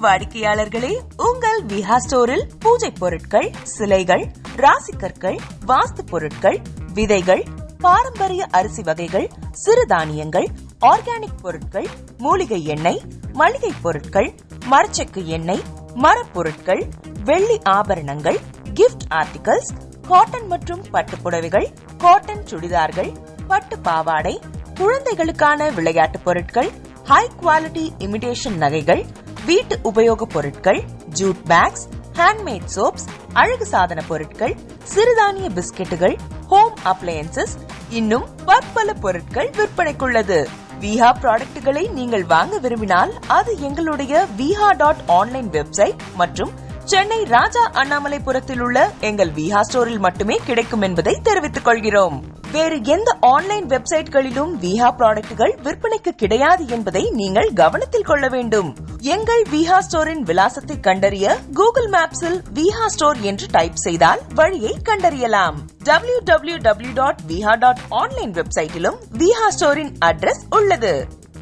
வாடிக்கையாளர்களே, உங்கள் விஹா ஸ்டோரில் பூஜை பொருட்கள், சிலைகள், ராசிக்கற்கள், வாஸ்து பொருட்கள், விதைகள், பாரம்பரிய அரிசி வகைகள், சிறுதானியங்கள், ஆர்கானிக் பொருட்கள், மூலிகை எண்ணெய், மளிகை பொருட்கள், மரச்செக்கு எண்ணெய், மரப்பொருட்கள், வெள்ளி ஆபரணங்கள், கிஃப்ட் ஆர்டிகல்ஸ், காட்டன் மற்றும் பட்டு புடவைகள், காட்டன் சுடிதார்கள், பட்டு பாவாடை, குழந்தைகளுக்கான விளையாட்டு பொருட்கள், ஹை குவாலிட்டி இமிடேஷன் நகைகள், வீட்டு உபயோக பொருட்கள், ஜூட் பேக்ஸ், ஹேண்ட்மேட் சோப்ஸ், அழகு சாதன பொருட்கள், சிறுதானிய பிஸ்கெட்டுகள், ஹோம் அப்ளையன்சஸ், இன்னும் பற்பல பொருட்கள் விற்பனைக்குள்ளது. விஹா ப்ராடக்ட்களை நீங்கள் வாங்க விரும்பினால் அது எங்களுடைய viha.online வெப்சைட் மற்றும் சென்னை ராஜா அண்ணாமலைபுரத்தில் உள்ள எங்கள் விஹா ஸ்டோரில் மட்டுமே கிடைக்கும் என்பதை தெரிவித்துக் கொள்கிறோம். வேறு எந்த ஆன்லைன் வெப்சைட்களிலும் விஹா ப்ராடக்ட்கள் விற்பனைக்கு கிடையாது என்பதை நீங்கள் கவனத்தில் கொள்ள வேண்டும். எங்கள் விஹா ஸ்டோரின் விலாசத்தை கண்டறிய கூகுள் மேப்ஸில் விஹா ஸ்டோர் என்று டைப் செய்தால் வழியை கண்டறியலாம். www.viha.online வெப்சைட்டிலும் விஹா ஸ்டோரின் அட்ரஸ் உள்ளது.